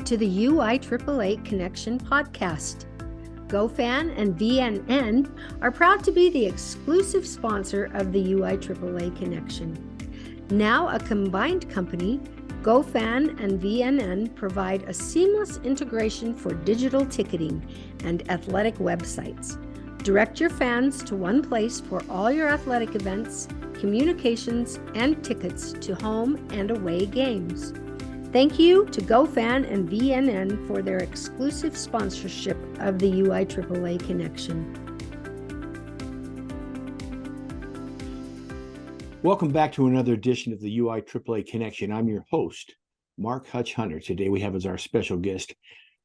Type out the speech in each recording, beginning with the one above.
to the UIAAA Connection podcast. GoFan and VNN are proud to be the exclusive sponsor of the UIAAA Connection. Now a combined company, GoFan and VNN provide a seamless integration for digital ticketing and athletic websites. Direct your fans to one place for all your athletic events, communications, and tickets to home and away games. Thank you to GoFan and VNN for their exclusive sponsorship of the UIAAA Connection. Welcome back to another edition of the UIAAA Connection. I'm your host, Mark Hutch Hunter. Today we have as our special guest,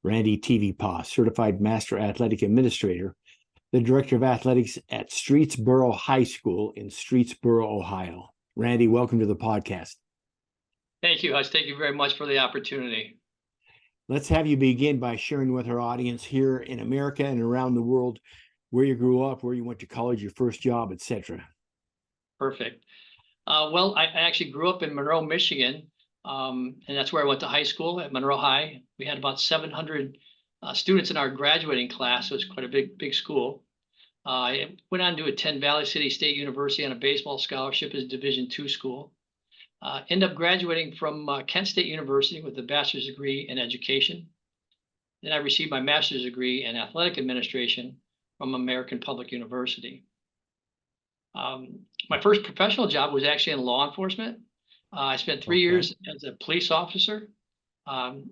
Randy Tevepaugh, Certified Master Athletic Administrator, the Director of Athletics at Streetsboro High School in Streetsboro, Ohio. Randy, welcome to the podcast. Thank you, Hutch. Thank you very much for the opportunity. Let's have you begin by sharing with our audience here in America and around the world where you grew up, where you went to college, your first job, etc. Perfect. Well, I actually grew up in Monroe, Michigan, and that's where I went to high school at Monroe High. We had about 700 students in our graduating class, so it was quite a big school. I went on to attend Valley City State University on a baseball scholarship as a Division II school. Ended up graduating from Kent State University with a bachelor's degree in education. Then I received my master's degree in athletic administration from American Public University. My first professional job was actually in law enforcement. I spent 3 years as a police officer. And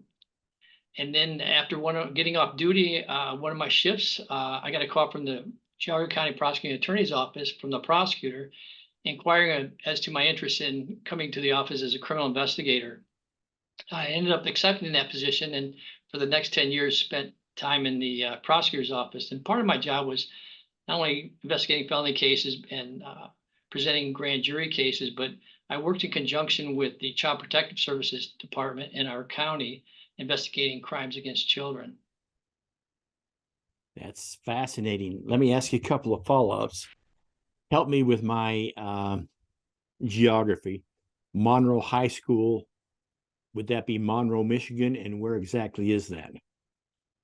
then after getting off duty, one of my shifts, I got a call from the Geauga County Prosecuting Attorney's Office from the prosecutor inquiring as to my interest in coming to the office as a criminal investigator. I ended up accepting that position, and for the next 10 years spent time in the prosecutor's office. And part of my job was not only investigating felony cases and presenting grand jury cases, but I worked in conjunction with the Child Protective Services Department in our county investigating crimes against children. That's fascinating. Let me ask you a couple of follow-ups. Help me with my geography. Monroe High School, would that be Monroe, Michigan? And where exactly is that?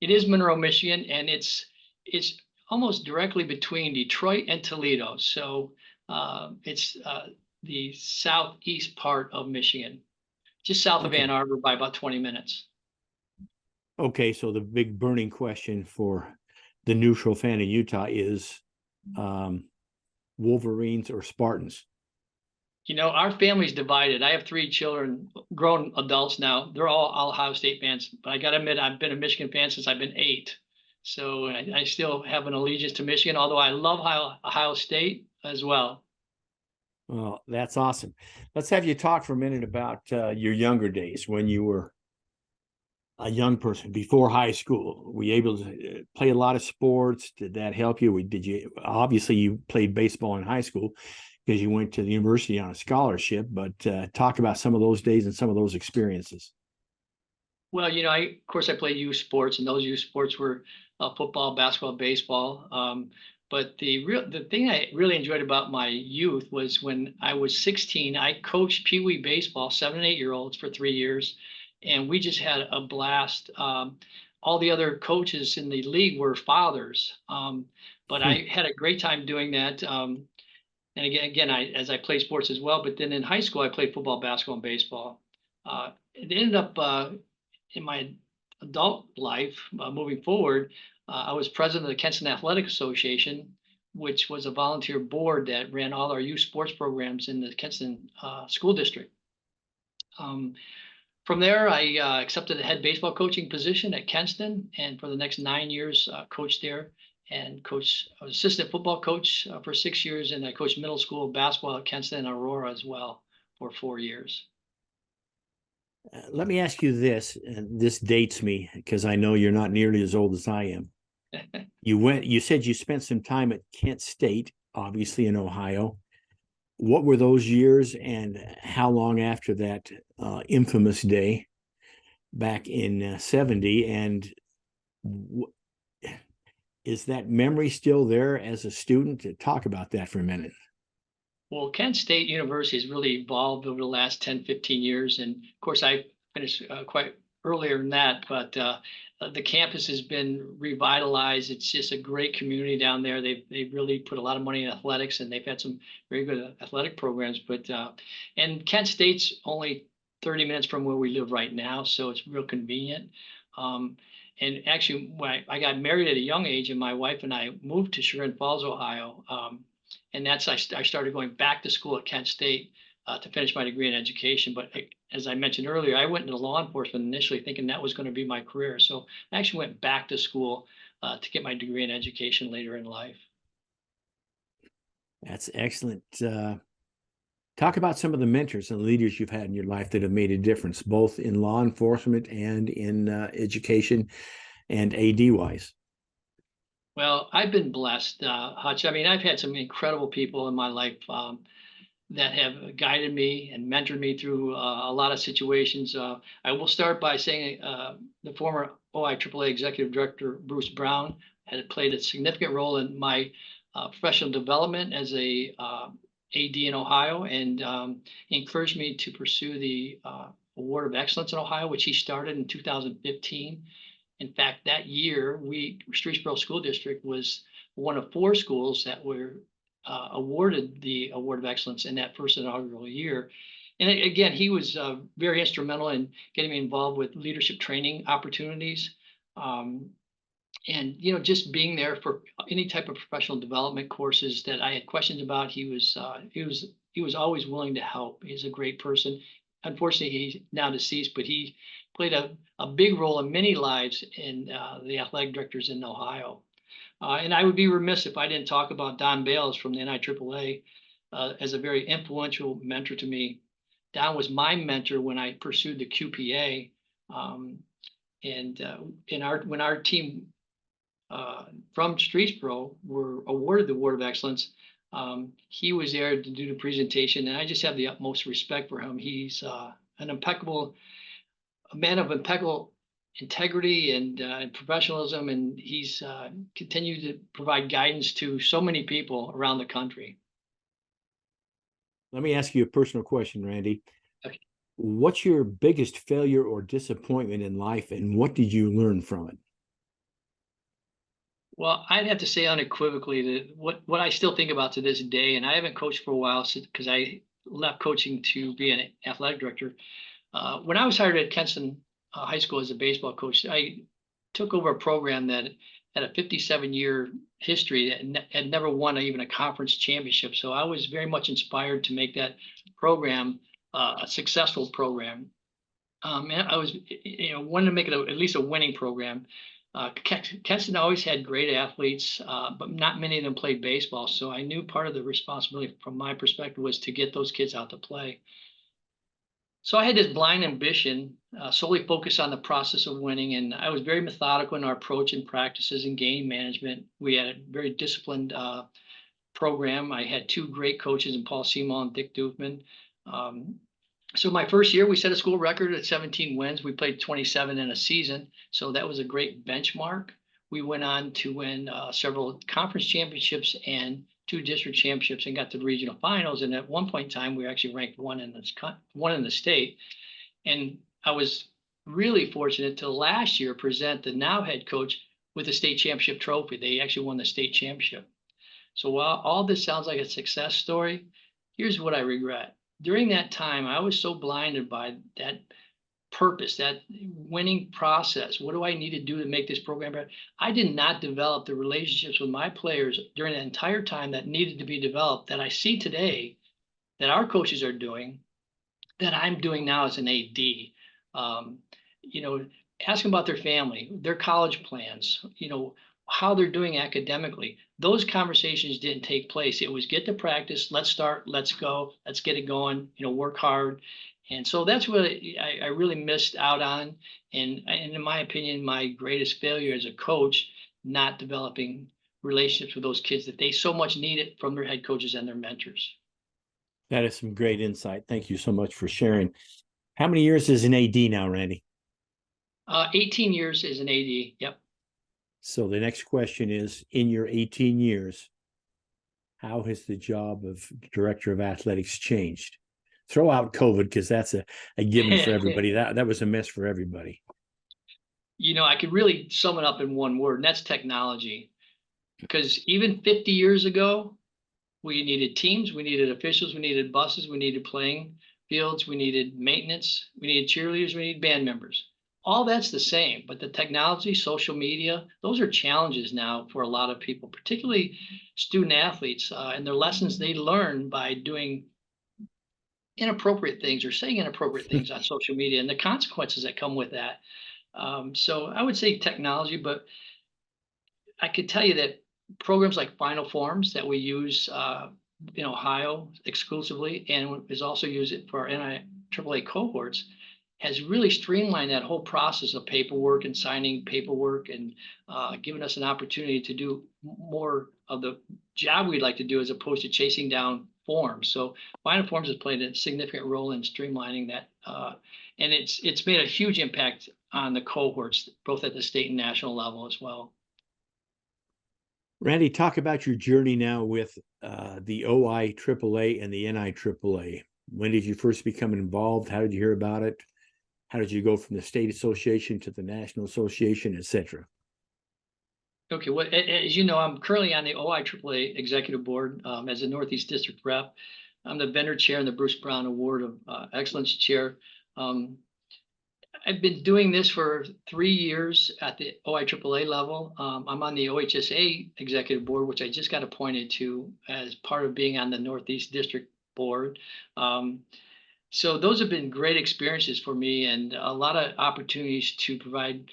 It is Monroe, Michigan, and it's almost directly between Detroit and Toledo. So it's the southeast part of Michigan, just south of Ann Arbor by about 20 minutes. Okay, so the big burning question for the neutral fan of Utah is Wolverines or Spartans? You know, our family's divided. I have 3 children, grown adults now. They're all Ohio State fans, but I got to admit, I've been a Michigan fan since I've been 8. So I still have an allegiance to Michigan, although I love Ohio State as well. Well, that's awesome. Let's have you talk for a minute about your younger days when you were a young person before high school. Were you able to play a lot of sports? Did that help you? Obviously you played baseball in high school because you went to the university on a scholarship, but talk about some of those days and some of those experiences. Well, you know, of course I played youth sports, and those youth sports were football, basketball, baseball. But the thing I really enjoyed about my youth was when I was 16, I coached Pee Wee baseball, 7 and 8 year olds for 3 years. And we just had a blast. All the other coaches in the league were fathers, but I had a great time doing that. And again, as I played sports as well. But then in high school, I played football, basketball, and baseball. It ended up in my adult life, moving forward, I was president of the Kenston Athletic Association, which was a volunteer board that ran all our youth sports programs in the Kenston School District. From there, I accepted a head baseball coaching position at Kenston, and for the next 9 years, coached there and I was assistant football coach for 6 years, and I coached middle school basketball at Kenston and Aurora as well for 4 years. Let me ask you this, and this dates me because I know you're not nearly as old as I am. You said you spent some time at Kent State, obviously in Ohio. What were those years, and how long after that infamous day back in 70? And is that memory still there as a student? To talk about that for a minute. Well, Kent State University has really evolved over the last 10, 15 years. And of course, I finished quite earlier than that, but the campus has been revitalized. It's just a great community down there. They've really put a lot of money in athletics, and they've had some very good athletic programs. But and Kent State's only 30 minutes from where we live right now, so it's real convenient. And actually, when I got married at a young age, and my wife and I moved to Chagrin Falls, Ohio, and I started going back to school at Kent State to finish my degree in education. But as I mentioned earlier, I went into law enforcement initially thinking that was going to be my career. So I actually went back to school to get my degree in education later in life. That's excellent. Talk about some of the mentors and leaders you've had in your life that have made a difference, both in law enforcement and in education and AD wise. Well, I've been blessed, Hutch. I mean, I've had some incredible people in my life that have guided me and mentored me through a lot of situations. I will start by saying the former UIAAA Executive Director, Bruce Brown, had played a significant role in my professional development as a AD in Ohio, and encouraged me to pursue the Award of Excellence in Ohio, which he started in 2015. In fact, that year, Streetsboro School District was one of 4 schools that were awarded the Award of Excellence in that first inaugural year. And again, he was very instrumental in getting me involved with leadership training opportunities. And just being there for any type of professional development courses that I had questions about, he was always willing to help. He's a great person. Unfortunately, he's now deceased, but he played a big role in many lives in the athletic directors in Ohio. And I would be remiss if I didn't talk about Don Bales from the NIAAA as a very influential mentor to me. Don was my mentor when I pursued the QPA, when our team from Streetsboro were awarded the Award of Excellence, he was there to do the presentation, and I just have the utmost respect for him. He's a man of impeccable integrity and professionalism, and he's continued to provide guidance to so many people around the country. Let me ask you a personal question, Randy. Okay. What's your biggest failure or disappointment in life, and what did you learn from it? Well, I'd have to say unequivocally that what I still think about to this day, and I haven't coached for a while because I left coaching to be an athletic director. When I was hired at Kenston High School as a baseball coach, I took over a program that had a 57-year history and had never won even a conference championship. So I was very much inspired to make that program a successful program. And I was, wanted to make it at least a winning program. Kenston always had great athletes, but not many of them played baseball. So I knew part of the responsibility from my perspective was to get those kids out to play. So I had this blind ambition, solely focused on the process of winning. And I was very methodical in our approach and practices and game management. We had a very disciplined program. I had 2 great coaches in Paul Seamal and Dick Doofman. So my first year, we set a school record at 17 wins. We played 27 in a season. So that was a great benchmark. We went on to win several conference championships and 2 district championships and got to the regional finals. And at one point in time, we were actually ranked one in the state. And I was really fortunate to last year present the now head coach with a state championship trophy. They actually won the state championship. So while all this sounds like a success story, here's what I regret. During that time, I was so blinded by that purpose, that winning process. What do I need to do to make this program better? I did not develop the relationships with my players during the entire time that needed to be developed, that I see today that our coaches are doing, that I'm doing now as an AD. Ask them about their family, their college plans, how they're doing academically. Those conversations didn't take place. It was get to practice, let's start, let's go, let's get it going, work hard. And so that's what I really missed out on. And in my opinion, my greatest failure as a coach, not developing relationships with those kids that they so much needed from their head coaches and their mentors. That is some great insight. Thank you so much for sharing. How many years is an AD now, Randy? 18 years as an AD. Yep. So the next question is, in your 18 years, how has the job of director of athletics changed? Throw out COVID, because that's a given for everybody. That was a mess for everybody. I could really sum it up in one word, and that's technology. Because even 50 years ago, we needed teams, we needed officials, we needed buses, we needed playing fields, we needed maintenance, we needed cheerleaders, we needed band members. All that's the same, but the technology, social media, those are challenges now for a lot of people, particularly student athletes, and their lessons they learn by doing inappropriate things or saying inappropriate things on social media and the consequences that come with that. So I would say technology, but I could tell you that programs like Final Forms that we use in Ohio exclusively and is also used for our NIAAA cohorts has really streamlined that whole process of paperwork and signing paperwork and given us an opportunity to do more of the job we'd like to do as opposed to chasing down forms. So Final Forms has played a significant role in streamlining that, and it's made a huge impact on the cohorts, both at the state and national level as well. Randy, talk about your journey now with the OIAAA and the NIAAA. When did you first become involved? How did you hear about it? How did you go from the state association to the national association, et cetera? Okay, well, as you know, I'm currently on the OIAAA executive board as a Northeast District rep. I'm the vendor chair and the Bruce Brown Award of Excellence chair. I've been doing this for 3 years at the OIAAA level. I'm on the OHSA executive board, which I just got appointed to as part of being on the Northeast District board. So those have been great experiences for me and a lot of opportunities to provide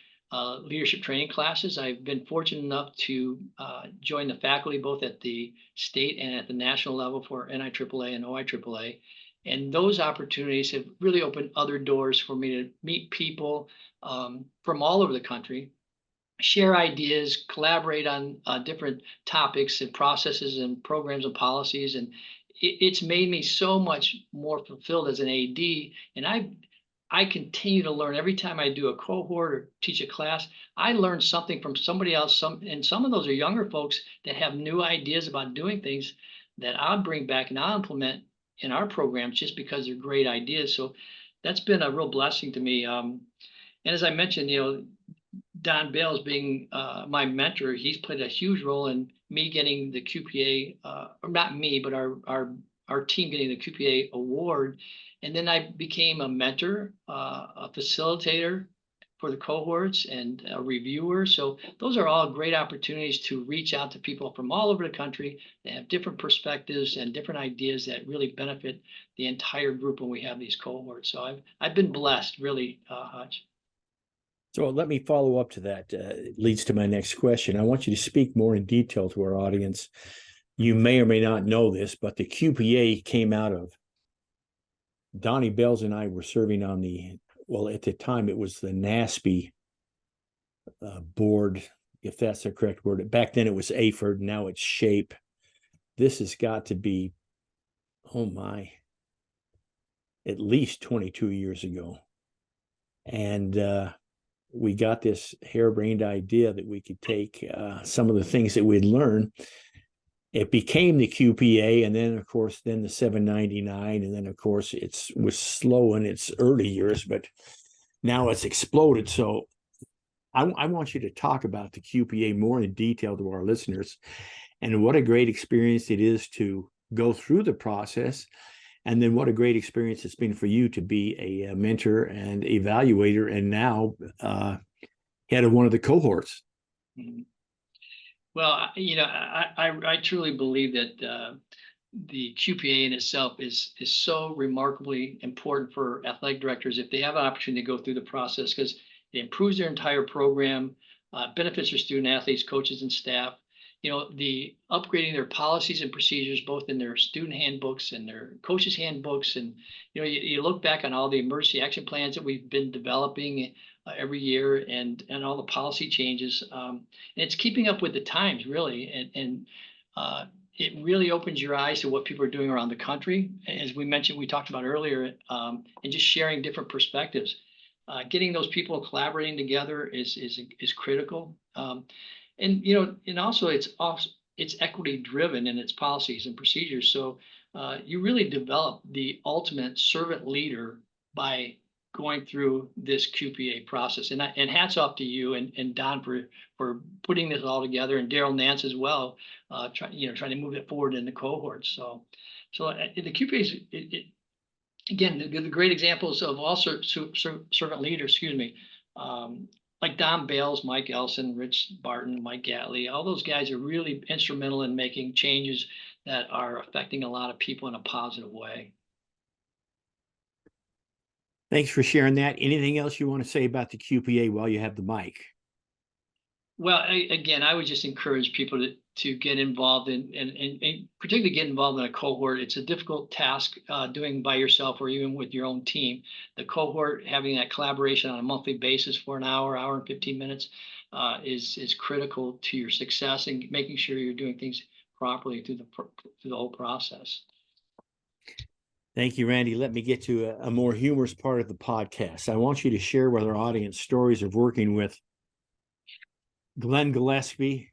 leadership training classes. I've been fortunate enough to join the faculty both at the state and at the national level for NIAAA and OIAAA. And those opportunities have really opened other doors for me to meet people from all over the country, share ideas, collaborate on different topics and processes and programs and policies. And it's made me so much more fulfilled as an AD. And I continue to learn every time I do a cohort or teach a class. I learn something from somebody else. And some of those are younger folks that have new ideas about doing things that I'll bring back and I'll implement in our programs just because they're great ideas. So that's been a real blessing to me. And as I mentioned, Don Bales being my mentor, he's played a huge role in me getting the QPA, or not me, but our team getting the QPA award. And then I became a mentor, a facilitator for the cohorts and a reviewer. So those are all great opportunities to reach out to people from all over the country that have different perspectives and different ideas that really benefit the entire group when we have these cohorts. So I've been blessed, really, Hutch. So let me follow up to that. It leads to my next question. I want you to speak more in detail to our audience. You may or may not know this, but the QPA came out of Donnie Bells and I were serving on at the time it was the NASB board, if that's the correct word. Back then it was AFERD, now it's SHAPE. This has got to be, at least 22 years ago. And we got this harebrained idea that we could take some of the things that we'd learned. It became the QPA, and then, of course, the 799, and then, of course, it was slow in its early years, but now it's exploded. So I want you to talk about the QPA more in detail to our listeners, and what a great experience it is to go through the process, and then what a great experience it's been for you to be a mentor and evaluator, and now head of one of the cohorts. Mm-hmm. Well, I truly believe that the QPA in itself is so remarkably important for athletic directors if they have an opportunity to go through the process, because it improves their entire program, benefits their student athletes, coaches, and staff. The upgrading their policies and procedures, both in their student handbooks and their coaches handbooks. And, you look back on all the emergency action plans that we've been developing every year and all the policy changes. And it's keeping up with the times, really. And it really opens your eyes to what people are doing around the country. As we mentioned, we talked about earlier, and just sharing different perspectives. Getting those people collaborating together is critical. And also it's equity driven in its policies and procedures. So you really develop the ultimate servant leader by going through this QPA process. And hats off to you and Don for putting this all together, and Daryl Nance as well, trying to move it forward in the cohorts. So the QPA again, the great examples of all servant leaders, like Don Bales, Mike Elson, Rich Barton, Mike Gatley, all those guys are really instrumental in making changes that are affecting a lot of people in a positive way. Thanks for sharing that. Anything else you want to say about the QPA while you have the mic? Well, again, I would just encourage people to get involved and particularly get involved in a cohort. It's a difficult task doing by yourself or even with your own team. The cohort, having that collaboration on a monthly basis for an hour and 15 minutes is critical to your success and making sure you're doing things properly through the whole process. Thank you, Randy. Let me get to a more humorous part of the podcast. I want you to share with our audience stories of working with Glenn Gillespie,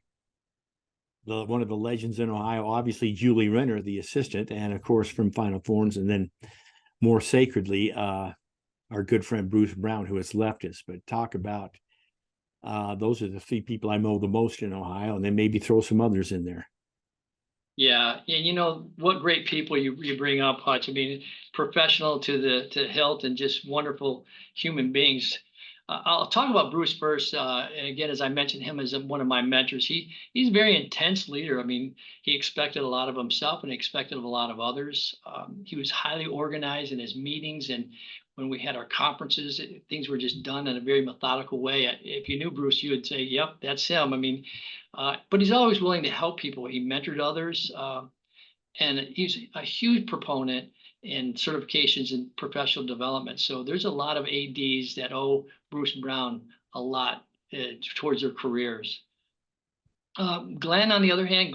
one of the legends in Ohio, obviously Julie Renner, the assistant, and of course from Final Forms, and then more sacredly, our good friend Bruce Brown, who has left us. But talk about those are the three people I know the most in Ohio, and then maybe throw some others in there. Yeah, and what great people you bring up, Hutch. I mean, professional to hilt and just wonderful human beings. I'll talk about Bruce first. And again, as I mentioned him as one of my mentors, he's a very intense leader. I mean, he expected a lot of himself and expected of a lot of others. He was highly organized in his meetings, and when we had our conferences, things were just done in a very methodical way. If you knew Bruce, you would say, "Yep, that's him." I mean, but he's always willing to help people. He mentored others, and he's a huge proponent in certifications and professional development. So there's a lot of ADs that owe Bruce Brown a lot towards their careers. Glenn, on the other hand,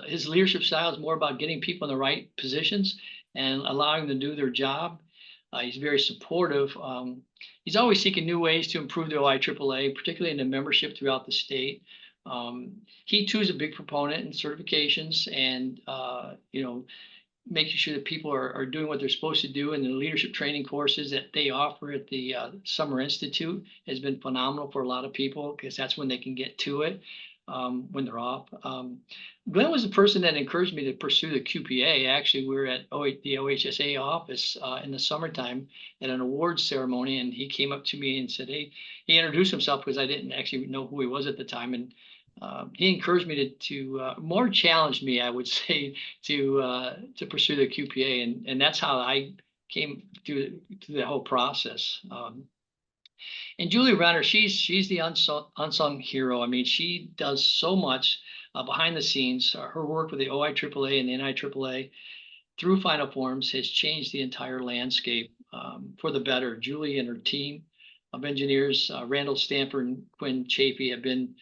his leadership style is more about getting people in the right positions and allowing them to do their job. He's very supportive. He's always seeking new ways to improve the OIAAA, particularly in the membership throughout the state. He too is a big proponent in certifications and making sure that people are doing what they're supposed to do, and the leadership training courses that they offer at the Summer Institute has been phenomenal for a lot of people, because that's when they can get to it when they're off. Glenn was the person that encouraged me to pursue the QPA. Actually, we were at the OHSA office in the summertime at an awards ceremony, and he came up to me and said, "Hey," he introduced himself because I didn't actually know who he was at the time, and he encouraged me to more challenged me, I would say, to pursue the QPA, and that's how I came through the whole process. And Julie Renner, she's the unsung hero. I mean, she does so much behind the scenes. Her work with the OIAAA and the NIAAA through Final Forms has changed the entire landscape for the better. Julie and her team of engineers, Randall Stanford and Quinn Chafee,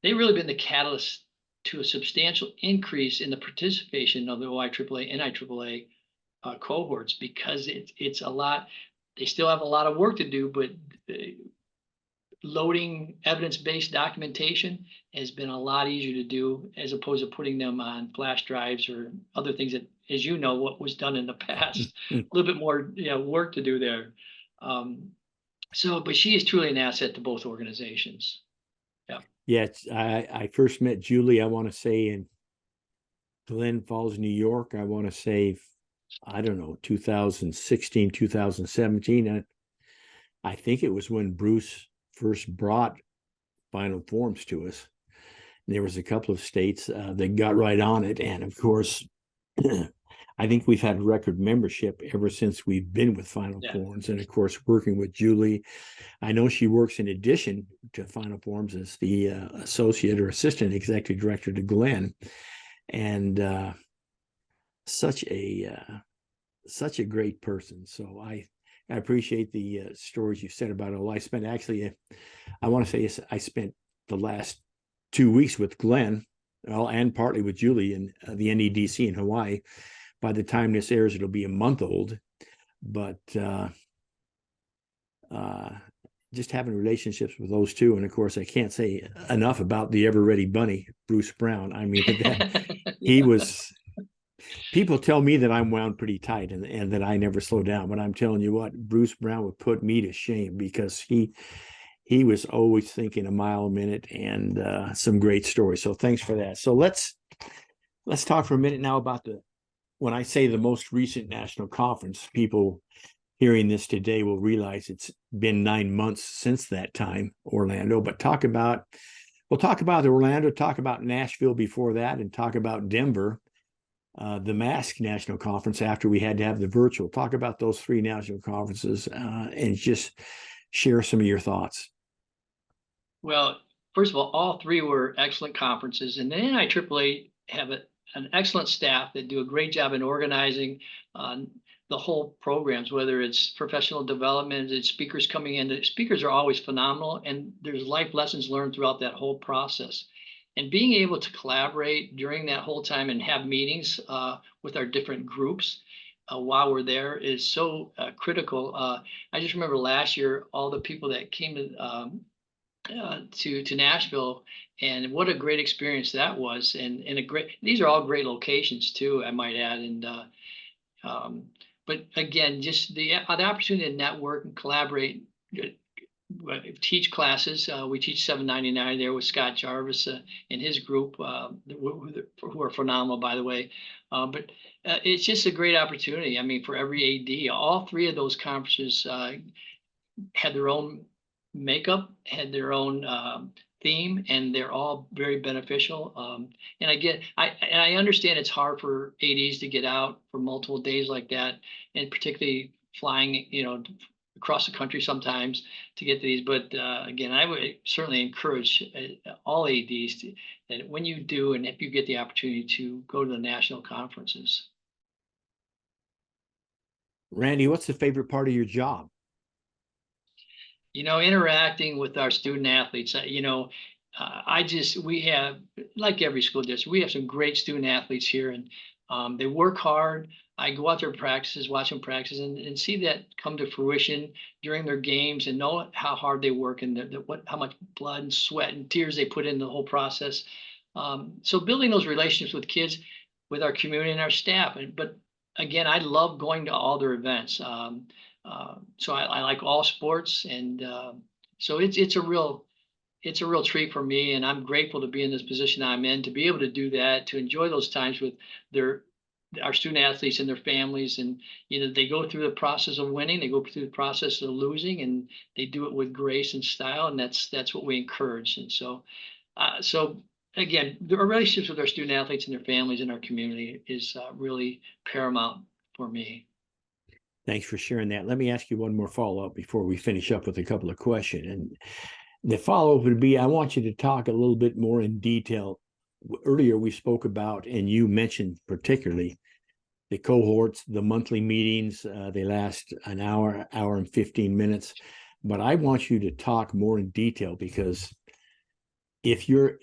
they've really been the catalyst to a substantial increase in the participation of the OIAAA and NIAAA cohorts, because it's a lot. They still have a lot of work to do, but loading evidence-based documentation has been a lot easier to do, as opposed to putting them on flash drives or other things that, as you know, what was done in the past. A little bit more work to do there. But she is truly an asset to both organizations. Yeah, I first met Julie, I want to say, in Glen Falls, New York. I want to say, I don't know, 2016, 2017. I think it was when Bruce first brought Final Forms to us. There was a couple of states that got right on it. And of course, I think we've had record membership ever since we've been with Final Forms. And of course, working with Julie, I know she works in addition to Final Forms as the associate or assistant executive director to Glenn. And such a great person. So I appreciate the stories you said about it. Well, I want to say I spent the last 2 weeks with Glenn, and partly with Julie in the NEDC in Hawaii. By the time this airs, it'll be a month old. But just having relationships with those two, and of course, I can't say enough about the ever ready bunny, Bruce Brown. I mean, he was. People tell me that I'm wound pretty tight and that I never slow down, but I'm telling you what, Bruce Brown would put me to shame because he was always thinking a mile a minute and some great stories. So thanks for that. So let's talk for a minute now about when I say the most recent national conference, people hearing this today will realize it's been 9 months since that time, Orlando, but we'll talk about Orlando, talk about Nashville before that, and talk about Denver, the MASC National Conference after we had to have the virtual. Talk about those 3 national conferences and just share some of your thoughts. Well, first of all 3 were excellent conferences, and the NIAAA have an excellent staff that do a great job in organizing the whole programs, whether it's professional development, it's speakers coming in. The speakers are always phenomenal, and there's life lessons learned throughout that whole process. And being able to collaborate during that whole time and have meetings with our different groups while we're there is so critical. I just remember last year, all the people that came to Nashville, and what a great experience that was. And these are all great locations too, I might add. And but again, just the opportunity to network and collaborate, teach classes. We teach 799 there with Scott Jarvis and his group, who are phenomenal, by the way. But it's just a great opportunity. I mean, for every AD, all 3 of those conferences had their own makeup, had their own theme, and they're all very beneficial. And I understand it's hard for ADs to get out for multiple days like that, and particularly flying, across the country sometimes to get to these. But again, I would certainly encourage all ADs that when you do, and if you get the opportunity to go to the national conferences. Randy, what's the favorite part of your job? Interacting with our student athletes, we have, like every school district, we have some great student athletes here, and they work hard. I go out there practices, watch them practice, and see that come to fruition during their games, and know how hard they work and how much blood and sweat and tears they put in the whole process. So building those relationships with kids, with our community and our staff. But again, I love going to all their events. So I like all sports, and so it's a real treat for me, and I'm grateful to be in this position I'm in, to be able to do that, to enjoy those times with our student athletes and their families. And they go through the process of winning, they go through the process of losing, and they do it with grace and style, and that's what we encourage. And so again, the relationships with our student athletes and their families and our community is really paramount for me. Thanks for sharing that. Let me ask you one more follow-up before we finish up with a couple of questions. And the follow-up would be, I want you to talk a little bit more in detail. Earlier, we spoke about, and you mentioned particularly, the cohorts, the monthly meetings. They last an hour and 15 minutes. But I want you to talk more in detail, because if you're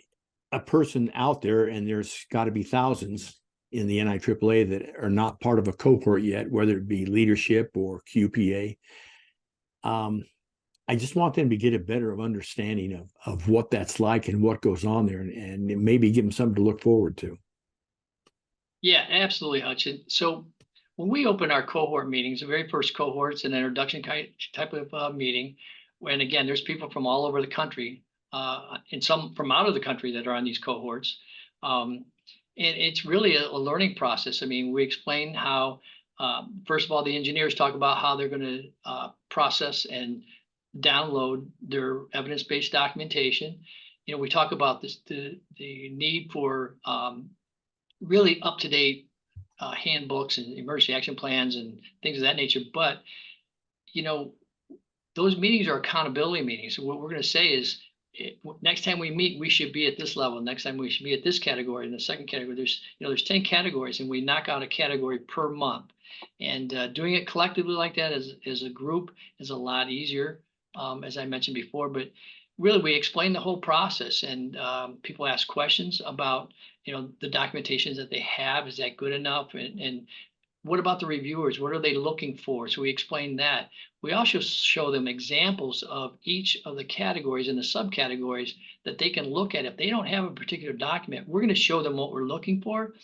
a person out there, and there's got to be thousands in the NIAAA that are not part of a cohort yet, whether it be leadership or QPA, I just want them to get a better understanding of what that's like and what goes on there, and maybe give them something to look forward to. Yeah, absolutely, Hutchin. So when we open our cohort meetings, the very first cohort's an introduction type of meeting, when again, there's people from all over the country, and some from out of the country that are on these cohorts. And it's really a learning process. I mean, we explain how, first of all, the engineers talk about how they're going to process and download their evidence-based documentation. We talk about the need for really up-to-date handbooks and emergency action plans and things of that nature. But, those meetings are accountability meetings. So what we're going to say is, next time we meet, we should be at this level. Next time we should be at this category. In the second category, there's 10 categories, and we knock out a category per month. And doing it collectively like that as a group is a lot easier, as I mentioned before. But really, we explain the whole process, and people ask questions about the documentations that they have. Is that good enough? And what about the reviewers? What are they looking for? So we explain that. We also show them examples of each of the categories and the subcategories that they can look at. If they don't have a particular document, we're going to show them what we're looking for,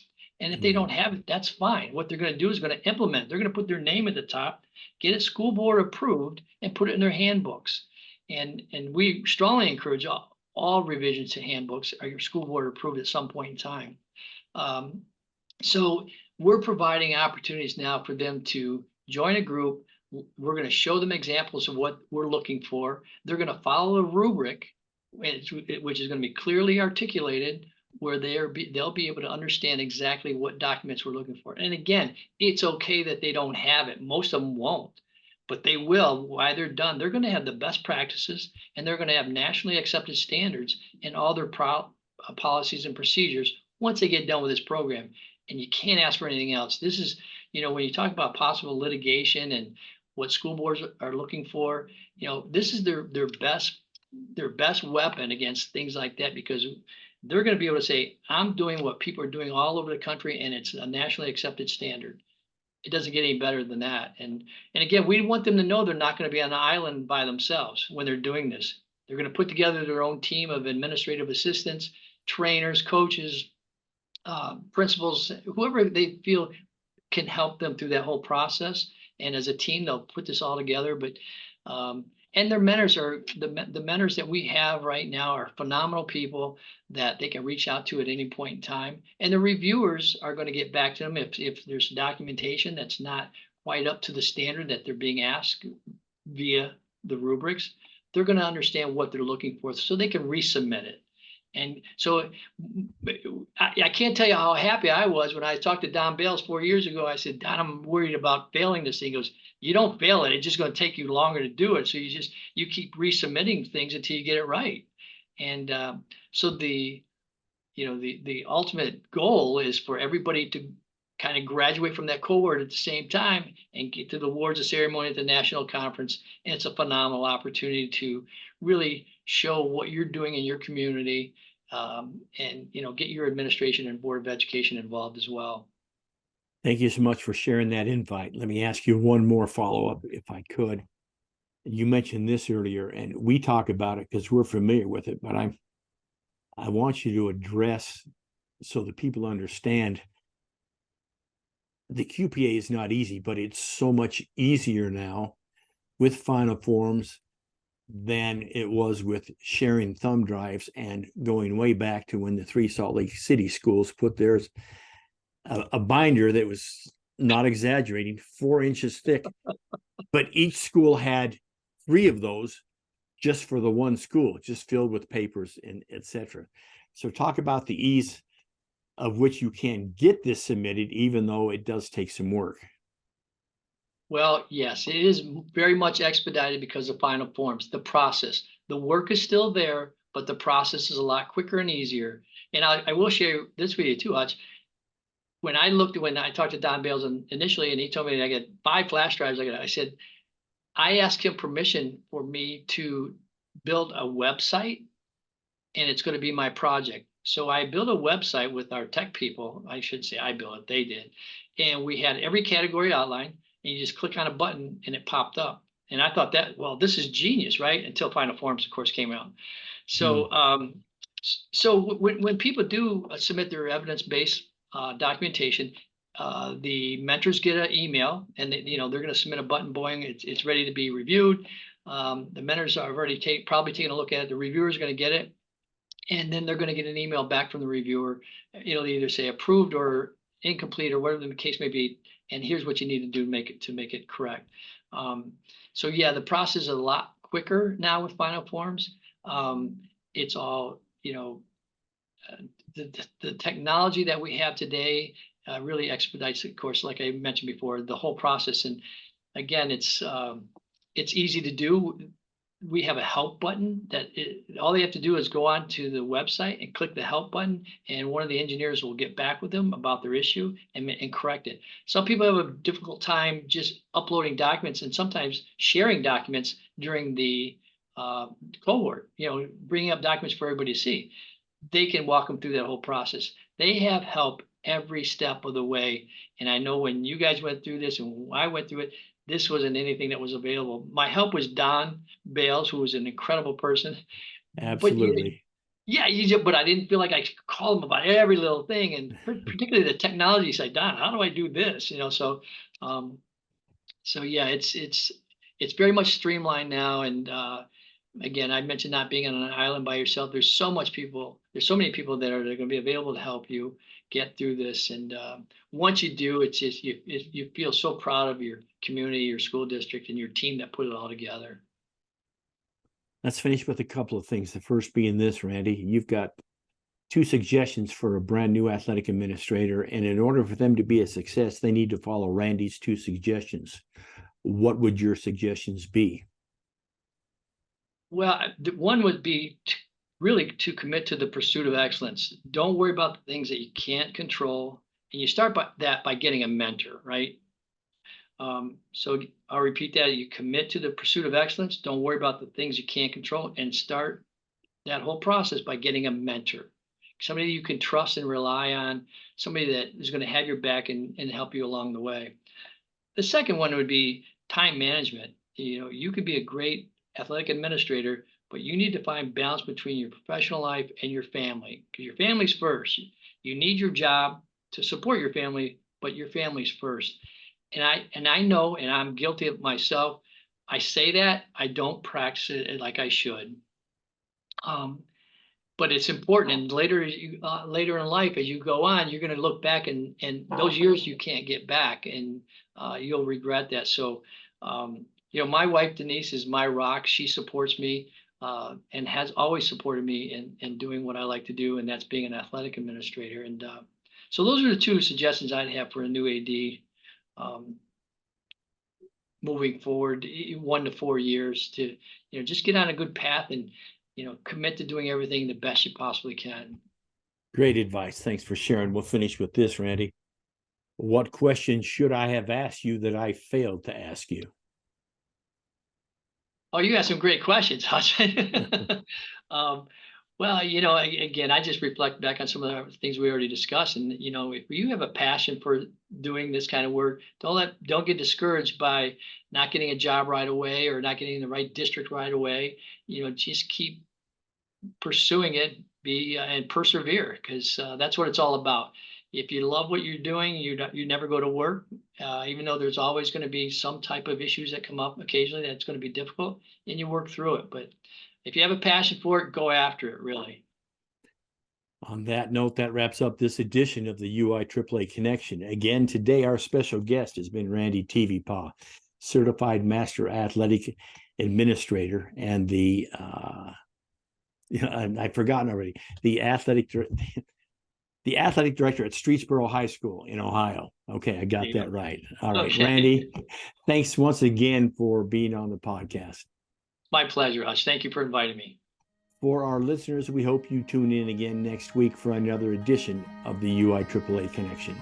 And if they don't have it, that's fine. What they're going to do is going to implement. They're going to put their name at the top, get it school board approved, and put it in their handbooks. And we strongly encourage all revisions to handbooks are your school board approved at some point in time. So we're providing opportunities now for them to join a group. We're going to show them examples of what we're looking for. They're going to follow a rubric, which is going to be clearly articulated, where they'll be able to understand exactly what documents we're looking for. And again, it's okay that they don't have it. Most of them won't, but they will. While they're done, they're going to have the best practices, and they're going to have nationally accepted standards in all their policies and procedures once they get done with this program. And you can't ask for anything else. This is, when you talk about possible litigation and what school boards are looking for, this is their best weapon against things like that, because they're going to be able to say, I'm doing what people are doing all over the country, and it's a nationally accepted standard. It doesn't get any better than that. And again, we want them to know they're not going to be on an island by themselves when they're doing this. They're going to put together their own team of administrative assistants, trainers, coaches, principals, whoever they feel can help them through that whole process. And as a team, they'll put this all together. But and their mentors are the mentors that we have right now are phenomenal people that they can reach out to at any point in time. And the reviewers are going to get back to them if there's documentation that's not quite up to the standard that they're being asked via the rubrics. They're going to understand what they're looking for, so they can resubmit it. And so I can't tell you how happy I was when I talked to Don Bales 4 years ago. I said, Don, I'm worried about failing this thing. He goes, you don't fail it. It's just going to take you longer to do it. So you keep resubmitting things until you get it right. And so the ultimate goal is for everybody to kind of graduate from that cohort at the same time and get to the awards ceremony at the national conference. And it's a phenomenal opportunity to really show what you're doing in your community, and get your administration and Board of Education involved as well. Thank you so much for sharing that invite. Let me ask you one more follow-up, if I could. You mentioned this earlier, and we talk about it because we're familiar with it, but I want you to address so that people understand the QPA is not easy, but it's so much easier now with Final Forms than it was with sharing thumb drives, and going way back to when the 3 Salt Lake City schools put theirs, a binder that was, not exaggerating, 4 inches thick, but each school had 3 of those just for the one school, just filled with papers and etc. So talk about the ease of which you can get this submitted, even though it does take some work. Well, yes, it is very much expedited because of Final Forms. The process, the work is still there, but the process is a lot quicker and easier. And I will share this with you too, Hutch. When I talked to Don Bales initially, and he told me I get 5 flash drives, I said, I asked him permission for me to build a website, and it's going to be my project. So I built a website with our tech people. I should say I built it, they did. And we had every category outlined, and you just click on a button and it popped up. And I thought this is genius, right? Until Final Forms, of course, came out. So when people do submit their evidence-based documentation, the mentors get an email, and they're going to submit a button, boing, it's ready to be reviewed. The mentors are already probably taking a look at it. The reviewer is going to get it, and then they're going to get an email back from the reviewer. It'll either say approved or incomplete or whatever the case may be, and here's what you need to do to make it correct. So yeah, the process is a lot quicker now with Final Forms. It's all, the technology that we have today really expedites, of course, like I mentioned before, the whole process. And again, it's easy to do. We have a help button that all they have to do is go on to the website and click the help button, and one of the engineers will get back with them about their issue and correct it. Some people have a difficult time just uploading documents and sometimes sharing documents during the cohort, bringing up documents for everybody to see. They can walk them through that whole process. They have help every step of the way. And I know when you guys went through this and when I went through it, this wasn't anything that was available. My help was Don Bales, who was an incredible person. Absolutely. Yeah, but I didn't feel like I could call them about every little thing, and particularly the technology side. Don, how do I do this? Um, so yeah, it's very much streamlined now. And again, I mentioned not being on an island by yourself. There's so many people that are going to be available to help you get through this. And once you do, it's just you feel so proud of your community, your school district, and your team that put it all together. Let's finish with a couple of things. The first being this, Randy, you've got 2 suggestions for a brand new athletic administrator. And in order for them to be a success, they need to follow Randy's 2 suggestions. What would your suggestions be? Well, one would be really to commit to the pursuit of excellence. Don't worry about the things that you can't control. And you start by getting a mentor, right? So I'll repeat that. You commit to the pursuit of excellence. Don't worry about the things you can't control, and start that whole process by getting a mentor, somebody you can trust and rely on, somebody that is going to have your back and help you along the way. The second one would be time management. You could be a great athletic administrator, but you need to find balance between your professional life and your family, because your family's first. You need your job to support your family, but your family's first. And I know, and I'm guilty of myself. I say that I don't practice it like I should. But it's important. And later in life, as you go on, you're going to look back, and those years you can't get back, and you'll regret that. So, my wife Denise is my rock. She supports me and has always supported me in doing what I like to do, and that's being an athletic administrator. And so those are the 2 suggestions I'd have for a new AD. Moving forward 1 to 4 years to, just get on a good path and, commit to doing everything the best you possibly can. Great advice. Thanks for sharing. We'll finish with this, Randy. What question should I have asked you that I failed to ask you? Oh, you asked some great questions, Hutch. Well, again, I just reflect back on some of the things we already discussed. And, if you have a passion for doing this kind of work, don't get discouraged by not getting a job right away or not getting in the right district right away. Just keep pursuing it, and persevere, because that's what it's all about. If you love what you're doing, you never go to work, even though there's always going to be some type of issues that come up occasionally that's going to be difficult, and you work through it. But if you have a passion for it, go after it, really. On that note, that wraps up this edition of the UIAAA Connection. Again, today our special guest has been Randy Tevepaugh, Certified Master Athletic Administrator and the I've forgotten already, the athletic director at Streetsboro High School in Ohio. Okay, I got that right. All right, okay. Randy, thanks once again for being on the podcast. My pleasure, Hutch. Thank you for inviting me. For our listeners, we hope you tune in again next week for another edition of the UIAAA Connection.